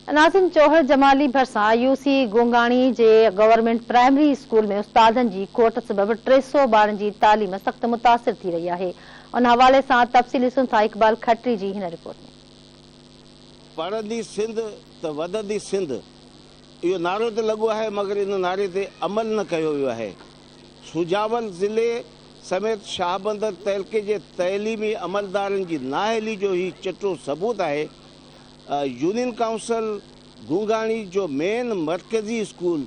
Nazim Chauhar Jamali भरसा UC गोंगाणी जे government primary school में उस्तादन की कोट सबब 300 ॿारनि जी तालीम सख्त मुतासिर थी रही है। उन हवाले से तफ़सील ॾिसूं था इकबाल खटरी जी हिन रिपोर्ट में। पढ़ंदी सिंध त वधंदी सिंध इहो नारो त लॻो आहे, मगर इन नारे ते अमल न कयो वियो आहे। सुजावल ज़िले समेत शाहबंदर तहलके जे तइलीमी अमलदारनि जी नाअहली जो ही चिटो सबूत है। यूनियन काउंसिल गोंगाणी जो मेन मरकज़ी school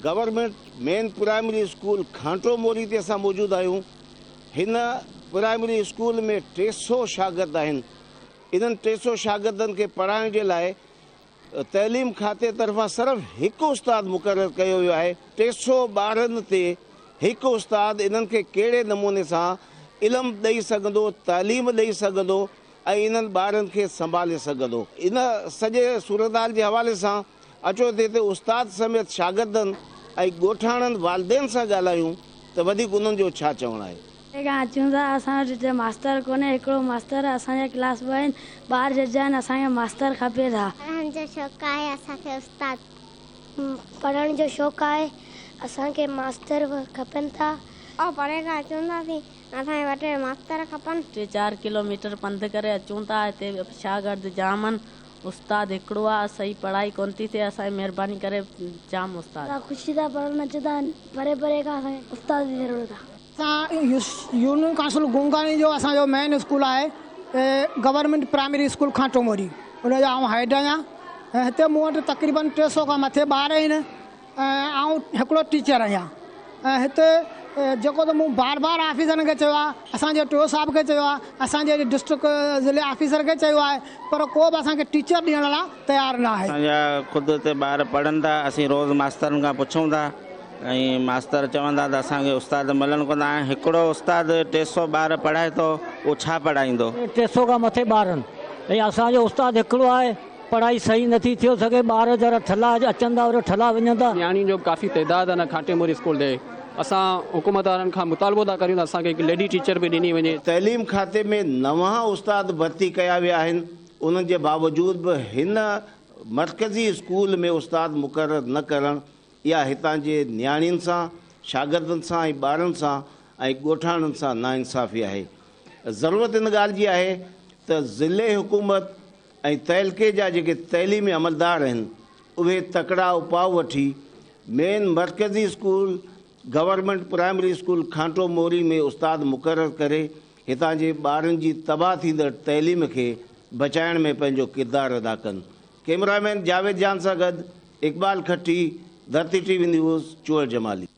government main primary school Khanto Mori ते असां मौजूद आहियूं। हिन प्राइमरी स्कूल में 300 शागिर्द आहिनि। इन्हनि 300 शागिर्दनि खे पढ़ाइण जे लाइ तइलीम खाते तरफ़ां सिर्फ़ हिकु उस्ताद मुक़ररु कयो वियो आहे। 300 ॿारनि ते हिकु उस्ताद इन्हनि खे कहिड़े नमूने सां इल्मु ॾेई सघंदो, तालीम ॾेई सघंदो ऐं इन्हनि ॿारनि खे संभाले सघंदो। इन सॼे सूरतहाल जे हवाले सां अचो त हिते उस्ताद समेत शागिर्दनि ऐं ॻोठाणनि वालिदेन सां ॻाल्हायूं त वधीक उन्हनि जो छा चवणु आहे। अचूं था, असां मास्तर कोन्हे, हिकिड़ो मास्तर असांजे क्लास में आहिनि, ॿार जजा आहिनि, असांखे मास्तर खपे था। पढ़ण जो शौक़ु आहे, असांखे उस्ताद पढ़ण जो शौक़ु आहे, असांखे मास्तर खपनि था। और परे खां अचूं था थी असांखे वटि मास्तर खपनि। 3-4 किलोमीटर पंध करे अचूं था। हिते शागिर्द जाम आहिनि, उस्ताद हिकिड़ो आहे, सही पढ़ाई कोन थी थिए। असांजी महिरबानी करे जाम उस्ताद ख़ुशी था पढ़णु अचूं था, परे परे खां असांखे उस्ताद जी ज़रूरत आहे। यूनियन काउंसिल गोंगाणी जो असांजो मेन स्कूल आहे गवर्नमेंट प्राइमरी स्कूल खांटो मोरी, उनजो आउं हेड आहियां। हिते मूं वटि तक़रीबन 300 खां मथे ॿार आहिनि ऐं आउं हिकिड़ो टीचर आहियां। हिते जेको त मूं बार बार ऑफिसरनि खे चयो आहे, असांजे टियो साहिब खे चयो आहे, असांजे डिस्ट्रिक्ट ज़िले ऑफिसर खे चयो आहे, पर को बि असांखे टीचर ॾियण लाइ तयारु न आहे। असांजा ख़ुदि हिते ॿार पढ़नि था, असीं रोज़ मास्तरनि खां पुछूं था ऐं मास्तर चवंदा त असांखे उस्ताद मिलनि कोन था। हिकिड़ो उस्ताद 300 ॿार पढ़ाए थो, उहो छा पढ़ाईंदो? 300 खां मथे ॿारनि ऐं असांजो उस्ताद हिकिड़ो आहे, पढ़ाई सही नथी थी सघे, ॿार जरा ठला अचनि था और ठला वञनि था। नियाणी जो काफ़ी तइदाद आहे खांटे मोरी स्कूल ते। असां हुकूमत वारनि खां मुतालबो था करियूं त असांखे हिकु लेडी टीचर बि ॾिनी वञे। तइलीम खाते में 9 उस्ताद भर्ती कया विया आहिनि। उन्हनि जे बावजूद बि हिन मरकज़ी स्कूल में उस्ताद मुक़ररु न करणु इहा हितां जे नियाणियुनि सां, शागिर्दनि सां ऐं ॿारनि सां ऐं ॻोठाणनि सां नाइंसाफ़ी आहे। ज़रूरत इन ॻाल्हि जी आहे त ज़िले हुकूमत ऐं तहलके जा जेके तइलीमी अमलदार आहिनि उहे तकड़ा उपाउ वठी मेन मरकज़ी school government primary school Khanto Mori में उस्ताद मुक़ररु करे हितां जे ॿारनि जी तबाह थींदड़ तइलीम खे बचाइण में पंहिंजो किरदारु अदा कनि। कैमरामैन जावेद जान सां गॾु इकबाल खट्टी, धरती टीवी न्यूज़, चौहर जमाली।